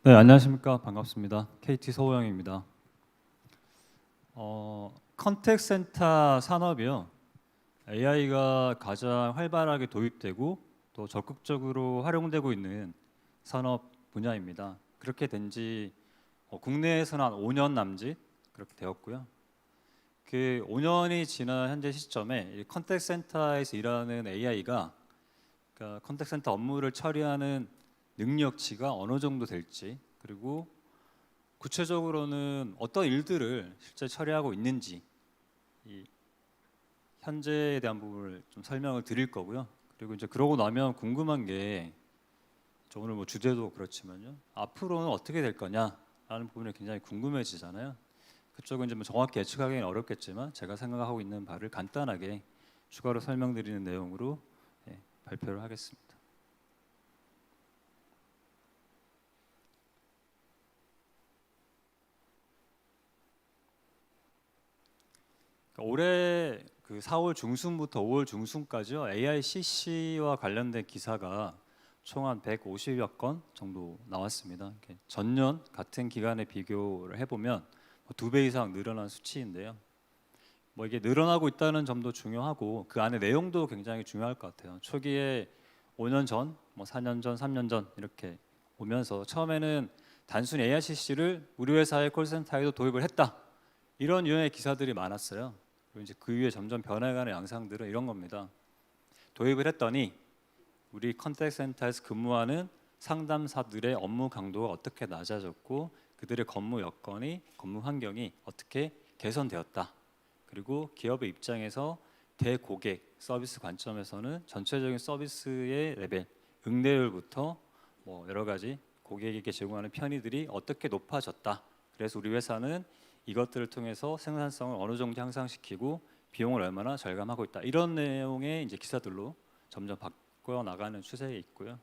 네, 안녕하십니까. 반갑습니다. KT 서호영입니다. 컨택 센터 산업이요. AI가 가장 활발하게 도입되고 또 적극적으로 활용되고 있는 산업 분야입니다. 그렇게 된지 국내에서는 한 5년 남짓 그렇게 되었고요. 그 5년이 지난 현재 시점에 이 컨택 센터에서 일하는 AI가 그러니까 컨택 센터 업무를 처리하는 능력치가 어느 정도 될지, 그리고 구체적으로는 어떤 일들을 실제 처리하고 있는지, 이 현재에 대한 부분을 좀 설명을 드릴 거고요. 그리고 이제 그러고 나면 궁금한 게, 오늘 뭐 주제도 그렇지만요, 앞으로는 어떻게 될 거냐라는 부분이 굉장히 궁금해지잖아요. 그쪽은 이제 뭐 정확히 예측하기는 어렵겠지만 제가 생각하고 있는 바를 간단하게 추가로 설명드리는 내용으로 발표를 하겠습니다. 그러니까 올해 그 4월 중순부터 5월 중순까지요, AICC와 관련된 기사가 총 한 150여 건 정도 나왔습니다. 전년 같은 기간에 비교를 해보면 2배 이상 늘어난 수치인데요. 뭐 이게 늘어나고 있다는 점도 중요하고 그 안에 내용도 굉장히 중요할 것 같아요. 초기에 5년 전, 뭐 4년 전, 3년 전 이렇게 오면서 처음에는 단순히 AICC를 우리 회사의 콜센터에도 도입을 했다, 이런 유형의 기사들이 많았어요. 그리고 이제 그 위에 점점 변해가는 양상들은 이런 겁니다. 도입을 했더니 우리 컨택센터에서 근무하는 상담사들의 업무 강도가 어떻게 낮아졌고 그들의 근무 여건이, 근무 환경이 어떻게 개선되었다. 그리고 기업의 입장에서 대고객 서비스 관점에서는 전체적인 서비스의 레벨, 응대율부터 뭐 여러 가지 고객에게 제공하는 편의들이 어떻게 높아졌다. 그래서 우리 회사는 이것들을 통해서 생산성을 어느 정도 향상시키고 비용을 얼마나 절감하고 있다. 이런 내용의 이제 기사들로 점점 바꿔 나가는 추세에 있고요.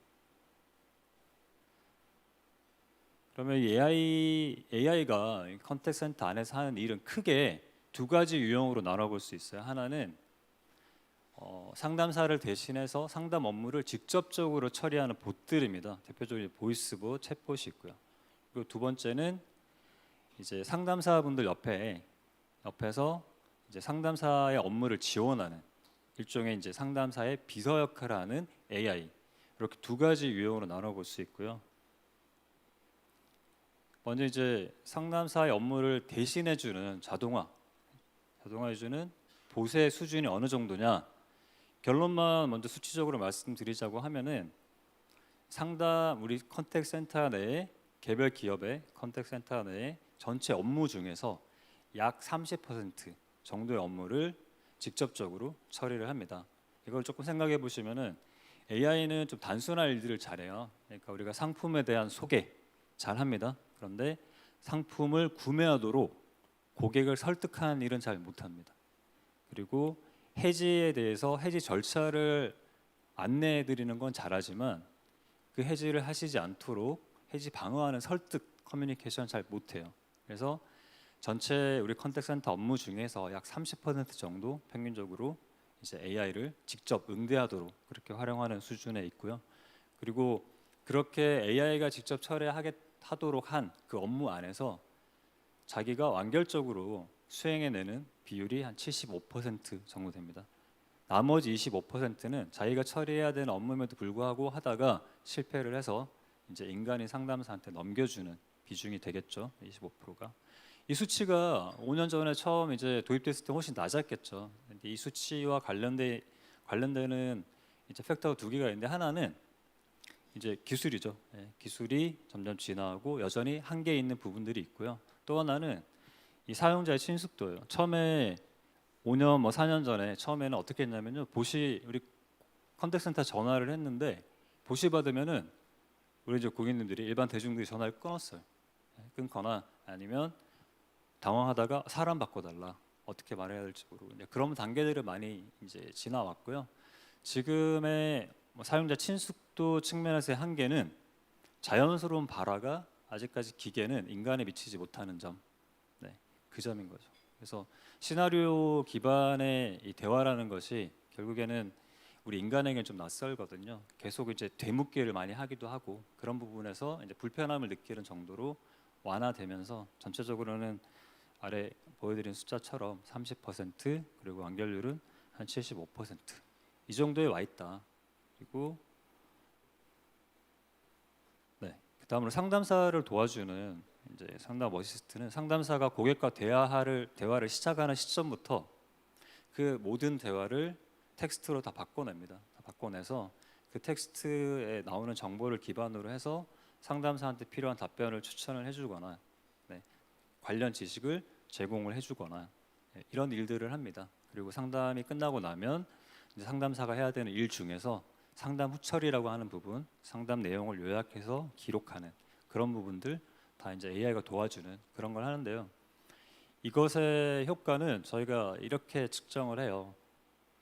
그러면 이 AI가 컨택 센터 안에서 하는 일은 크게 두 가지 유형으로 나눠볼 수 있어요. 하나는 상담사를 대신해서 상담 업무를 직접적으로 처리하는 봇들입니다. 대표적으로 보이스봇, 챗봇이 있고요. 그리고 두 번째는 이제 상담사분들 옆에서 이제 상담사의 업무를 지원하는 일종의 이제 상담사의 비서 역할을 하는 AI, 이렇게 두 가지 유형으로 나눠볼 수 있고요. 먼저 이제 상담사의 업무를 대신해주는 자동화해주는 봇의 수준이 어느 정도냐. 결론만 먼저 수치적으로 말씀드리자고 하면은 우리 컨택센터 내에 개별 기업의 컨택센터 내에 전체 업무 중에서 약 30% 정도의 업무를 직접적으로 처리를 합니다. 이걸 조금 생각해 보시면은 AI는 좀 단순한 일들을 잘해요. 그러니까 우리가 상품에 대한 소개 잘합니다. 그런데 상품을 구매하도록 고객을 설득하는 일은 잘 못합니다. 그리고 해지에 대해서 해지 절차를 안내해 드리는 건 잘하지만 그 해지를 하시지 않도록 해지 방어하는 설득 커뮤니케이션 잘 못해요. 그래서 전체 우리 컨택센터 업무 중에서 약 30% 정도 평균적으로 이제 AI를 직접 응대하도록 그렇게 활용하는 수준에 있고요. 그리고 그렇게 AI가 직접 처리하도록 한 그 업무 안에서 자기가 완결적으로 수행해내는 비율이 한 75% 정도 됩니다. 나머지 25%는 자기가 처리해야 되는 업무임에도 불구하고 하다가 실패를 해서 이제 인간이 상담사한테 넘겨주는 비중이 되겠죠. 25%가. 이 수치가 5년 전에 처음 이제 도입됐을 때 훨씬 낮았겠죠. 근데 이 수치와 관련되는 이제 팩터가 두 개가 있는데, 하나는 이제 기술이죠. 기술이 점점 진화하고 여전히 한계 있는 부분들이 있고요. 또 하나는 이 사용자의 친숙도예요. 처음에 5년 뭐 4년 전에 처음에는 어떻게 했냐면요, 우리 컨택센터 전화를 했는데 보시 받으면은 우리 이제 고객님들이, 일반 대중들이 전화를 끊었어요. 끊거나 아니면 당황하다가 사람 바꿔달라, 어떻게 말해야 될지 모르고, 이제 그런 단계들을 많이 이제 지나왔고요. 지금의 뭐 사용자 친숙도 측면에서의 한계는 자연스러운 발화가 아직까지 기계는 인간에 미치지 못하는 점, 그 점인 거죠. 그래서 시나리오 기반의 이 대화라는 것이 결국에는 우리 인간에게는 좀 낯설거든요. 계속 이제 되묻기를 많이 하기도 하고 그런 부분에서 이제 불편함을 느끼는 정도로 완화되면서 전체적으로는 아래 보여드린 숫자처럼 30% 그리고 완결률은 한 75%이 정도에 와 있다. 그리고 네, 그다음으로 상담사를 도와주는 이제 상담 어시스트는 상담사가 고객과 대화를 시작하는 시점부터 그 모든 대화를 텍스트로 다 바꿔냅니다. 다 바꿔내서 그 텍스트에 나오는 정보를 기반으로 해서 상담사한테 필요한 답변을 추천을 해주거나 네, 관련 지식을 제공을 해주거나 네, 이런 일들을 합니다. 그리고 상담이 끝나고 나면 이제 상담사가 해야 되는 일 중에서 상담 후처리라고 하는 부분, 상담 내용을 요약해서 기록하는 그런 부분들 다 이제 AI가 도와주는 그런 걸 하는데요. 이것의 효과는 저희가 이렇게 측정을 해요.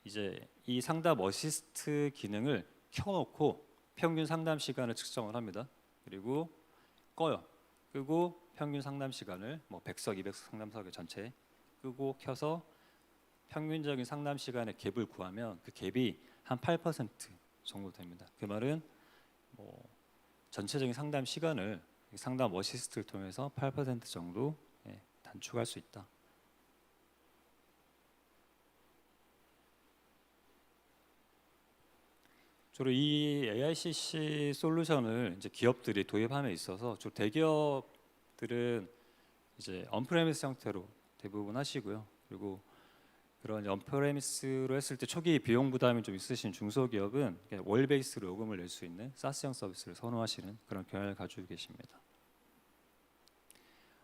이제 이 상담 어시스트 기능을 켜놓고 평균 상담 시간을 측정을 합니다. 그리고 꺼요. 끄고 평균 상담 시간을 뭐 100석, 200석 상담석의 전체 끄고 켜서 평균적인 상담 시간의 갭을 구하면 그 갭이 한 8% 정도 됩니다. 그 말은 뭐 전체적인 상담 시간을 상담 어시스트를 통해서 8% 정도 단축할 수 있다. 주로 이 AICC 솔루션을 이제 기업들이 도입함에 있어서 주로 대기업들은 이제 언프레미스 형태로 대부분 하시고요. 그리고 그런 언프레미스로 했을 때 초기 비용 부담이 좀 있으신 중소기업은 월 베이스로 요금을 낼 수 있는 사스형 서비스를 선호하시는 그런 경향을 가지고 계십니다.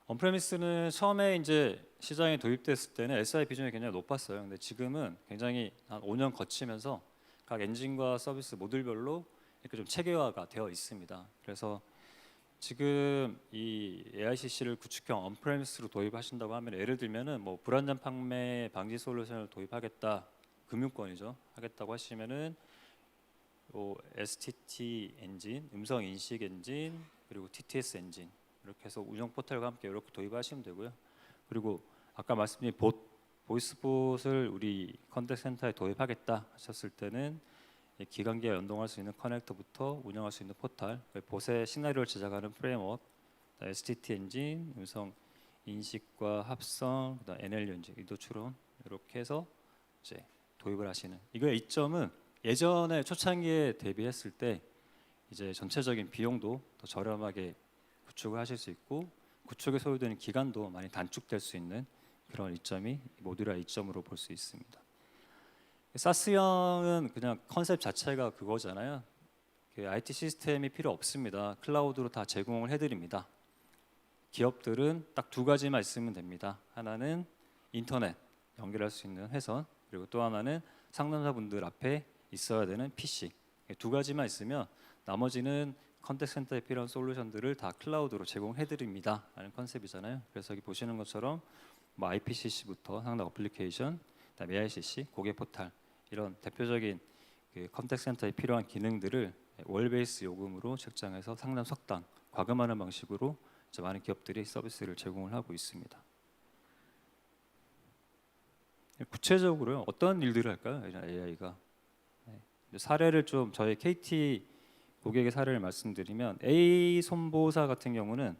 언프레미스는 처음에 이제 시장에 도입됐을 때는 SI 비중이 굉장히 높았어요. 근데 지금은 굉장히 한 5년 거치면서 각 엔진과 서비스 모듈별로 이렇게 좀 체계화가 되어 있습니다. 그래서 지금 이 AICC를 구축형 언프레미스로 도입하신다고 하면 예를 들면은 뭐 불안전 판매 방지 솔루션을 도입하겠다, 금융권이죠. 하겠다고 하시면은 STT 엔진, 음성 인식 엔진, 그리고 TTS 엔진 이렇게 해서 운영 포털과 함께 이렇게 도입하시면 되고요. 그리고 아까 말씀드린 보이스봇을 우리 컨택트 센터에 도입하겠다 하셨을 때는 기관기와 연동할 수 있는 커넥터부터 운영할 수 있는 포털, 봇의 시나리오를 제작하는 프레임워크, STT 엔진, 음성 인식과 합성, 그다음 NL 엔진, 이도 추론 이렇게 해서 이제 도입을 하시는. 이거의 이점은 예전에 초창기에 대비했을 때 이제 전체적인 비용도 더 저렴하게 구축을 하실 수 있고 구축에 소요되는 기간도 많이 단축될 수 있는 그런 이점이 모듈화 이점으로 볼 수 있습니다. 사스형은 그냥 컨셉 자체가 그거잖아요. IT 시스템이 필요 없습니다. 클라우드로 다 제공을 해드립니다. 기업들은 딱 두 가지만 있으면 됩니다. 하나는 인터넷 연결할 수 있는 회선, 그리고 또 하나는 상담사분들 앞에 있어야 되는 PC. 두 가지만 있으면 나머지는 컨택트 센터에 필요한 솔루션들을 다 클라우드로 제공해드립니다 라는 컨셉이잖아요. 그래서 여기 보시는 것처럼 뭐 IPCC부터 상담 어플리케이션, 그다음에 AICC, 고객 포탈 이런 대표적인 그 컨택트 센터에 필요한 기능들을 월 베이스 요금으로 책정해서 상담 석당 과금하는 방식으로 이제 많은 기업들이 서비스를 제공을 하고 있습니다. 구체적으로 어떤 일들을 할까요? AI가 사례를 좀 저희 KT 고객의 사례를 말씀드리면 A 손보사 같은 경우는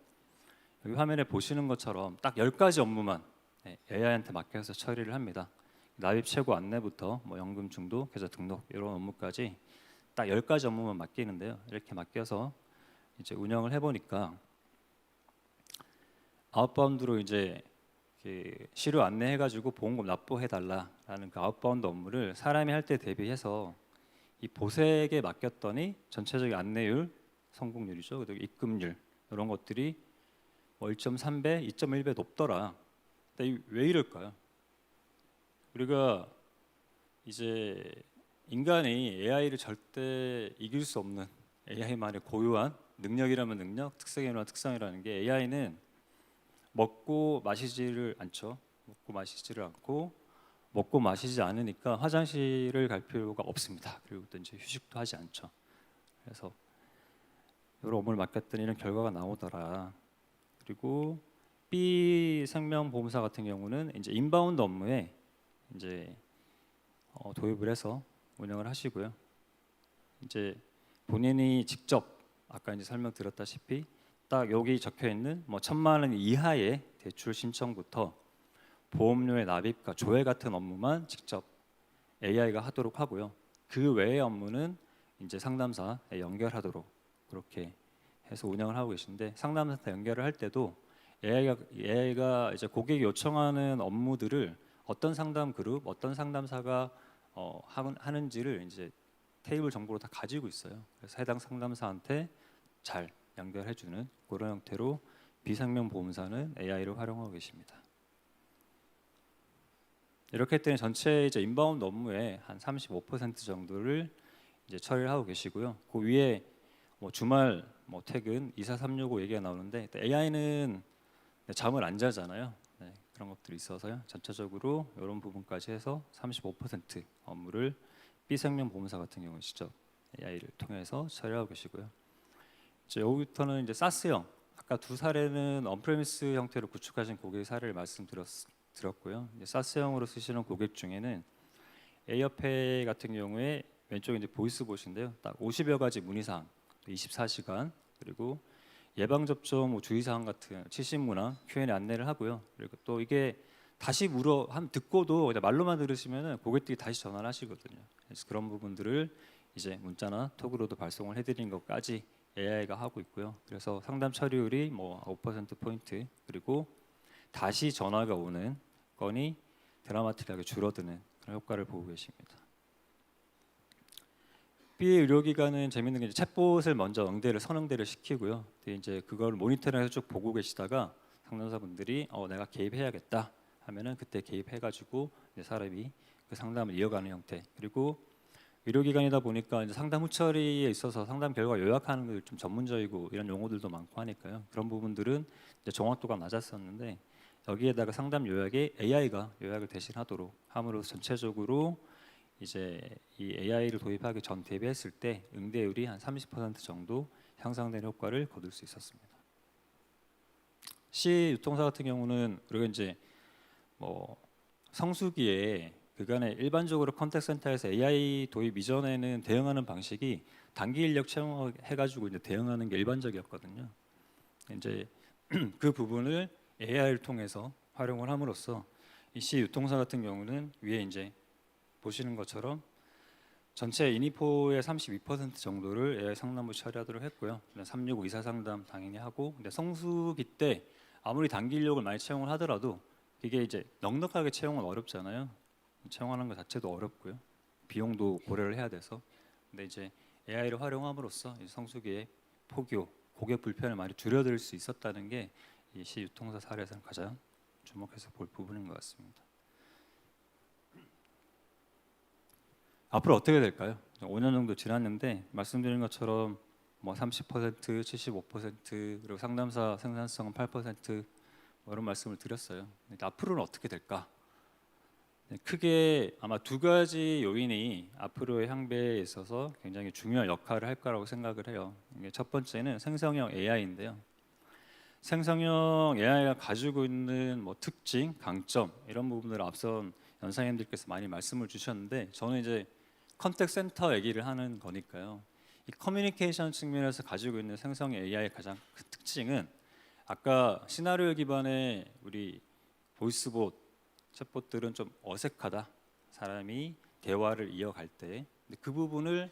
여기 화면에 보시는 것처럼 딱 10가지 업무만 AI한테 맡겨서 처리를 합니다. 납입 최고 안내부터 뭐 연금 중도, 계좌 등록 이런 업무까지 딱 10가지 업무만 맡기는데요. 이렇게 맡겨서 이제 운영을 해보니까 아웃바운드로 이제 시료 안내해가지고 보험금 납부해달라라는 그 아웃바운드 업무를 사람이 할 때 대비해서 이 보색에 맡겼더니 전체적인 안내율, 성공률이죠. 그리고 입금률 이런 것들이 뭐 1.3배, 2.1배 높더라. 근데 왜 이럴까요? 우리가 이제 인간이 AI를 절대 이길 수 없는 AI만의 고유한 능력이라면 능력, 특성이라면 특성이라는 게 AI는 먹고 마시지를 않죠. 먹고 마시지를 않고 먹고 마시지 않으니까 화장실을 갈 필요가 없습니다. 그리고 또 이제 휴식도 하지 않죠. 그래서 여러 업무를 맡겼더니 이런 결과가 나오더라. 그리고 B 생명보험사 같은 경우는 이제 인바운드 업무에 이제 도입을 해서 운영을 하시고요. 이제 본인이 직접 아까 이제 설명드렸다시피 딱 여기 적혀 있는 뭐 1,000만 원 이하의 대출 신청부터 보험료의 납입과 조회 같은 업무만 직접 AI가 하도록 하고요. 그 외의 업무는 이제 상담사에 연결하도록 그렇게 해서 운영을 하고 계신데, 상담사한테 연결을 할 때도 AI가 이제 고객이 요청하는 업무들을 어떤 상담 그룹, 어떤 상담사가 하는지를 이제 테이블 정보로 다 가지고 있어요. 그래서 해당 상담사한테 잘 연결해주는 그런 형태로 비생명보험사는 AI를 활용하고 계십니다. 이렇게 했더니 전체 이제 인바운드 업무의 한 35% 정도를 이제 처리를 하고 계시고요. 그 위에 뭐 주말, 뭐 퇴근, 24/365 얘기가 나오는데 AI는 잠을 안 자잖아요. 네, 그런 것들이 있어서요. 전체적으로 이런 부분까지 해서 35% 업무를 B생명보험사 같은 경우는 직접 AI를 통해서 처리하고 계시고요. 이제 여기부터는 이제 사스형, 아까 두 사례는 언프레미스 형태로 구축하신 고객 사례를 말씀드렸고요. 이제 사스형으로 쓰시는 고객 중에는 A협회 같은 경우에 왼쪽에 이제 보이스봇인데요. 딱 50여 가지 문의사항, 24시간, 그리고 예방접종 주의사항 같은 70문항 Q&A 안내를 하고요. 그리고 또 이게 다시 듣고도 그냥 말로만 들으시면은 고객들이 다시 전화를 하시거든요. 그래서 그런 부분들을 이제 문자나 톡으로도 발송을 해드리는 것까지 AI가 하고 있고요. 그래서 상담 처리율이 뭐 5% 포인트, 그리고 다시 전화가 오는 건이 드라마틱하게 줄어드는 그런 효과를 보고 계십니다. B 의료기관은 재밌는 게 이제 챗봇을 먼저 선응대를 시키고요. 근데 이제 그걸 모니터링해서 쭉 보고 계시다가 상담사분들이 내가 개입해야겠다 하면은 그때 개입해가지고 이제 사람이 그 상담을 이어가는 형태. 그리고 의료기관이다 보니까 이제 상담 후 처리에 있어서 상담 결과 요약하는 게 좀 전문적이고 이런 용어들도 많고 하니까요. 그런 부분들은 이제 정확도가 낮았었는데 여기에다가 상담 요약에 AI가 요약을 대신하도록 함으로써 전체적으로 이제 이 AI를 도입하기 전 대비했을 때 응대율이 한 30% 정도 향상된 효과를 거둘 수 있었습니다. C 유통사 같은 경우는 우리가 이제 뭐 성수기에 그간에 일반적으로 컨택센터에서 AI 도입 이전에는 대응하는 방식이 단기 인력 채용해가지고 이제 대응하는 게 일반적이었거든요. 이제 그 부분을 AI를 통해서 활용을 함으로써 이 C 유통사 같은 경우는 위에 이제 보시는 것처럼 전체 인이포의 32% 정도를 AI 상담으로 처리하도록 했고요. 365 이사 상담 당연히 하고, 근데 성수기 때 아무리 단기 인력을 많이 채용을 하더라도 이게 이제 넉넉하게 채용은 어렵잖아요. 채용하는 것 자체도 어렵고요. 비용도 고려를 해야 돼서. 근데 이제 AI를 활용함으로써 성수기의 포교, 고객 불편을 많이 줄여들 수 있었다는 게 이 C 유통사 사례에서는 가장 주목해서 볼 부분인 것 같습니다. 앞으로 어떻게 될까요? 5년 정도 지났는데 말씀드린 것처럼 뭐 30%, 75% 그리고 상담사 생산성은 8% 뭐 이런 말씀을 드렸어요. 앞으로는 어떻게 될까? 크게 아마 두 가지 요인이 앞으로의 향배에 있어서 굉장히 중요한 역할을 할 거라고 생각을 해요. 첫 번째는 생성형 AI인데요. 생성형 AI가 가지고 있는 뭐 특징, 강점 이런 부분들을 앞선 연사님들께서 많이 말씀을 주셨는데 저는 이제 컨택 센터 얘기를 하는 거니까요. 이 커뮤니케이션 측면에서 가지고 있는 생성 AI의 가장 큰 특징은 아까 시나리오 기반의 우리 보이스봇, 챗봇들은 좀 어색하다. 사람이 대화를 이어갈 때 그 부분을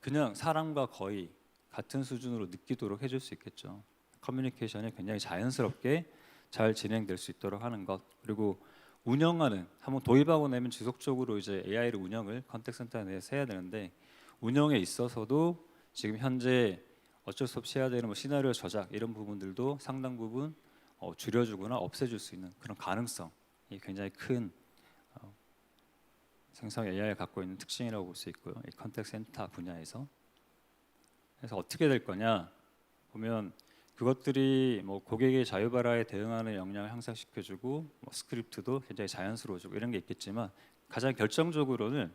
그냥 사람과 거의 같은 수준으로 느끼도록 해줄 수 있겠죠. 커뮤니케이션이 굉장히 자연스럽게 잘 진행될 수 있도록 하는 것. 그리고 운영하는, 한번 도입하고 나면 지속적으로 이제 AI를 운영을 컨택센터 내에서 해야 되는데 운영에 있어서도 지금 현재 어쩔 수 없이 해야 되는 뭐 시나리오 저작 이런 부분들도 상당 부분 줄여주거나 없애줄 수 있는 그런 가능성이 굉장히 큰 생성 AI가 갖고 있는 특징이라고 볼 수 있고요. 이 컨택센터 분야에서. 그래서 어떻게 될 거냐 보면 그것들이 뭐 고객의 자유발화에 대응하는 역량을 향상시켜주고 뭐 스크립트도 굉장히 자연스러워지고 이런 게 있겠지만 가장 결정적으로는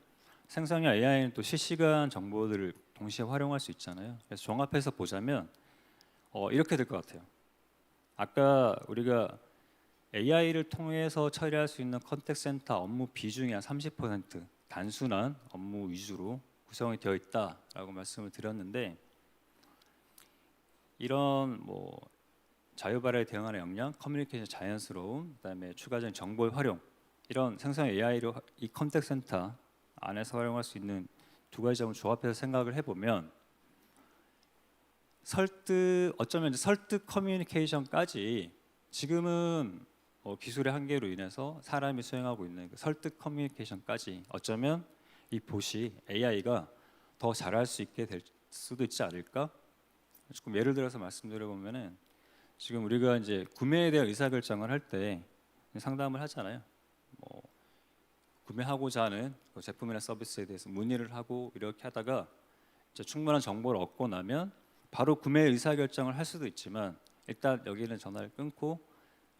생성형 AI는 또 실시간 정보들을 동시에 활용할 수 있잖아요. 그래서 종합해서 보자면 이렇게 될 것 같아요. 아까 우리가 AI를 통해서 처리할 수 있는 컨택센터 업무 비중이 한 30%, 단순한 업무 위주로 구성이 되어 있다라고 말씀을 드렸는데 이런 뭐 자유발화에 대응하는 역량, 커뮤니케이션 자연스러움, 그다음에 추가적인 정보의 활용 이런 생성 AI를 이 컨택 센터 안에서 활용할 수 있는 두 가지 점을 조합해서 생각을 해보면 어쩌면 이제 설득 커뮤니케이션까지 지금은 기술의 한계로 인해서 사람이 수행하고 있는 그 설득 커뮤니케이션까지 어쩌면 이 봇이 AI가 더 잘할 수 있게 될 수도 있지 않을까? 조금 예를 들어서 말씀드려보면은 지금 우리가 이제 구매에 대한 의사결정을 할 때 상담을 하잖아요. 뭐 구매하고자 하는 그 제품이나 서비스에 대해서 문의를 하고 이렇게 하다가 이제 충분한 정보를 얻고 나면 바로 구매 의사결정을 할 수도 있지만 일단 여기는 전화를 끊고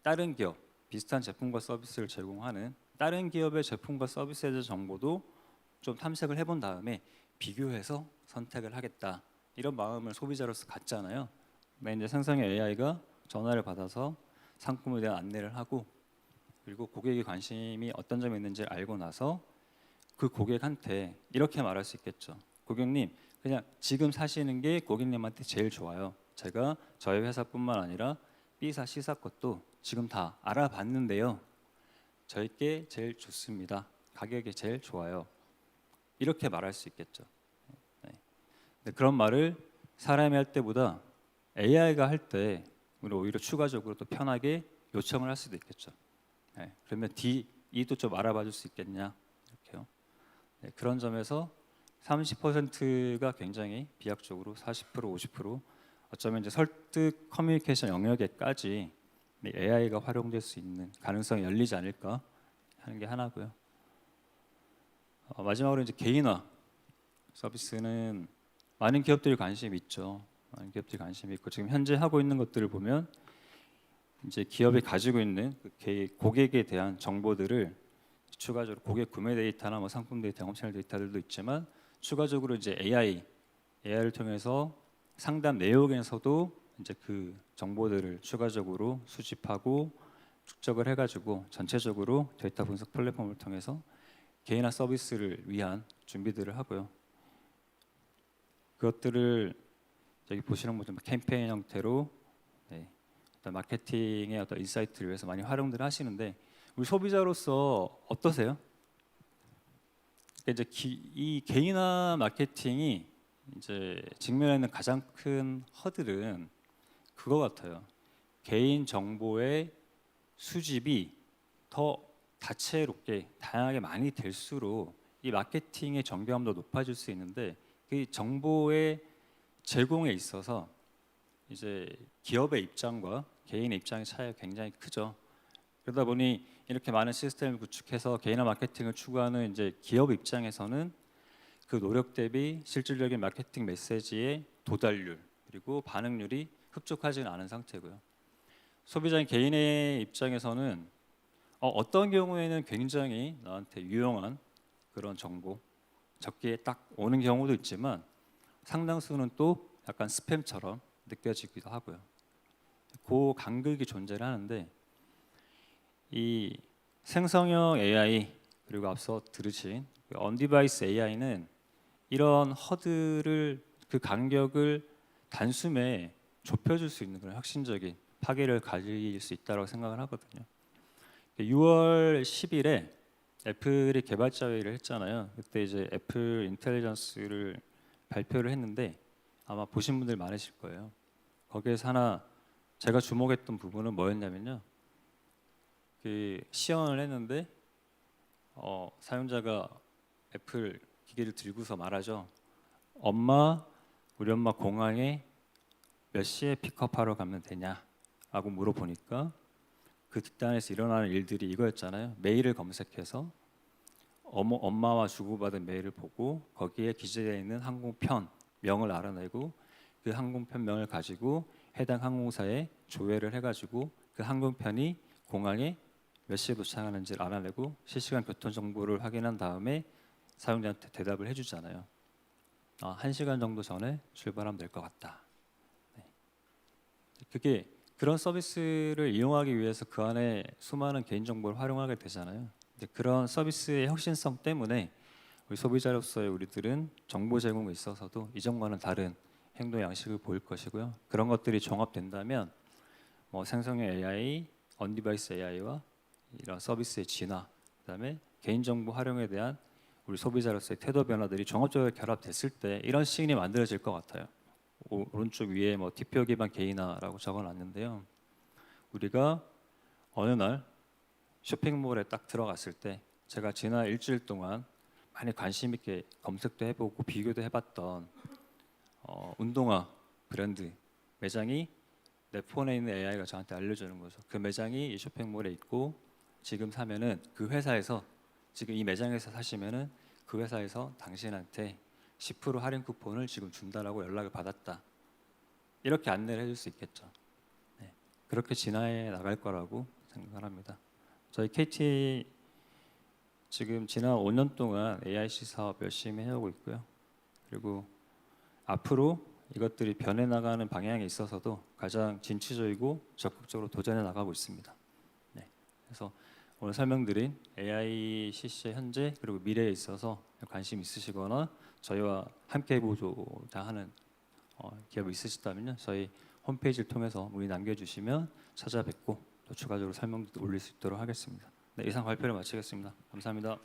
다른 기업 비슷한 제품과 서비스를 제공하는 다른 기업의 제품과 서비스에 대한 정보도 좀 탐색을 해본 다음에 비교해서 선택을 하겠다 이런 마음을 소비자로서 갖잖아요. 근데 이제 생성의 AI가 전화를 받아서 상품에 대한 안내를 하고 그리고 고객의 관심이 어떤 점에 있는지를 알고 나서 그 고객한테 이렇게 말할 수 있겠죠. 고객님, 그냥 지금 사시는 게 고객님한테 제일 좋아요. 제가 저희 회사뿐만 아니라 B사, C사 것도 지금 다 알아봤는데요. 저희께 제일 좋습니다. 가격이 제일 좋아요. 이렇게 말할 수 있겠죠. 네. 근데 그런 말을 사람이 할 때보다 AI가 할 때 오히려 추가적으로 또 편하게 요청을 할 수도 있겠죠. 네. 그러면 E도 좀 알아봐 줄 수 있겠냐 이렇게요. 네. 그런 점에서 30%가 굉장히 비약적으로 40% 50% 어쩌면 이제 설득 커뮤니케이션 영역에까지 AI가 활용될 수 있는 가능성이 열리지 않을까 하는 게 하나고요. 마지막으로 이제 개인화 서비스는 많은 기업들이 관심이 있죠. 많은 기업들이 관심이 있고 지금 현재 하고 있는 것들을 보면 이제 기업이 가지고 있는 그 고객에 대한 정보들을 추가적으로 고객 구매 데이터나 뭐 상품 데이터, 영업채널 데이터들도 있지만 추가적으로 이제 AI를 통해서 상담 내역에서도 이제 그 정보들을 추가적으로 수집하고 축적을 해가지고 전체적으로 데이터 분석 플랫폼을 통해서 개인화 서비스를 위한 준비들을 하고요. 그것들을 여기 보시는 분들 캠페인 형태로 어떤 마케팅의 어떤 인사이트를 위해서 많이 활용들 하시는데 우리 소비자로서 어떠세요? 그러니까 이제 이 개인화 마케팅이 이제 직면해 있는 가장 큰 허들은 그거 같아요. 개인 정보의 수집이 더 다채롭게 다양하게 많이 될수록 이 마케팅의 정교함도 높아질 수 있는데 그 정보의 제공에 있어서 이제 기업의 입장과 개인의 입장의 차이가 굉장히 크죠. 그러다 보니 이렇게 많은 시스템을 구축해서 개인화 마케팅을 추구하는 이제 기업 입장에서는 그 노력 대비 실질적인 마케팅 메시지의 도달률 그리고 반응률이 흡족하지는 않은 상태고요. 소비자인 개인의 입장에서는 어떤 경우에는 굉장히 나한테 유용한 그런 정보 적기에 딱 오는 경우도 있지만 상당수는 또 약간 스팸처럼 느껴지기도 하고요. 그 간극이 존재를 하는데 이 생성형 AI 그리고 앞서 들으신 언디바이스 AI는 이런 허들을 그 간격을 단숨에 좁혀줄 수 있는 그런 혁신적인 파괴를 가질 수 있다고 생각을 하거든요. 6월 10일에 애플이 개발자 회의를 했잖아요. 그때 이제 애플 인텔리전스를 발표를 했는데 아마 보신 분들 많으실 거예요. 거기에서 하나 제가 주목했던 부분은 뭐였냐면요. 그 시연을 했는데 사용자가 애플 기기를 들고서 말하죠. 엄마, 우리 엄마 공항에 몇 시에 픽업하러 가면 되냐라고 물어보니까 그 뒷단에서 일어나는 일들이 이거였잖아요. 메일을 검색해서 엄마와 주고받은 메일을 보고 거기에 기재되어 있는 항공편 명을 알아내고 그 항공편 명을 가지고 해당 항공사에 조회를 해가지고 그 항공편이 공항에 몇 시에 도착하는지를 알아내고 실시간 교통 정보를 확인한 다음에 사용자한테 대답을 해주잖아요. 1시간 정도 전에 출발하면 될 것 같다. 네. 그게 그런 서비스를 이용하기 위해서 그 안에 수많은 개인정보를 활용하게 되잖아요. 그런 서비스의 혁신성 때문에 우리 소비자로서의 우리들은 정보 제공에 있어서도 이전과는 다른 행동 양식을 보일 것이고요. 그런 것들이 종합된다면 뭐 생성형 AI, 언디바이스 AI와 이런 서비스의 진화, 그다음에 개인정보 활용에 대한 우리 소비자로서의 태도 변화들이 종합적으로 결합됐을 때 이런 시인이 만들어질 것 같아요. 오른쪽 위에 뭐 TPO 기반 개인화라고 적어놨는데요. 우리가 어느 날 쇼핑몰에 딱 들어갔을 때 제가 지난 일주일 동안 많이 관심 있게 검색도 해보고 비교도 해봤던 운동화 브랜드 매장이 내 폰에 있는 AI가 저한테 알려주는 거죠. 그 매장이 이 쇼핑몰에 있고 지금 사면은 그 회사에서 지금 이 매장에서 사시면은 그 회사에서 당신한테 10% 할인 쿠폰을 지금 준다라고 연락을 받았다. 이렇게 안내를 해줄 수 있겠죠. 네. 그렇게 진화해 나갈 거라고 생각을 합니다. 저희 KT 지금 지난 5년 동안 AIC 사업 열심히 해오고 있고요. 그리고 앞으로 이것들이 변해 나가는 방향에 있어서도 가장 진취적이고 적극적으로 도전해 나가고 있습니다. 네. 그래서 오늘 설명드린 AICC의 현재 그리고 미래에 있어서 관심 있으시거나 저희와 함께 해보고자 하는 기업이 있으시다면요. 저희 홈페이지를 통해서 문의 남겨주시면 찾아뵙고 또 추가적으로 설명도 올릴 수 있도록 하겠습니다. 네, 이상 발표를 마치겠습니다. 감사합니다.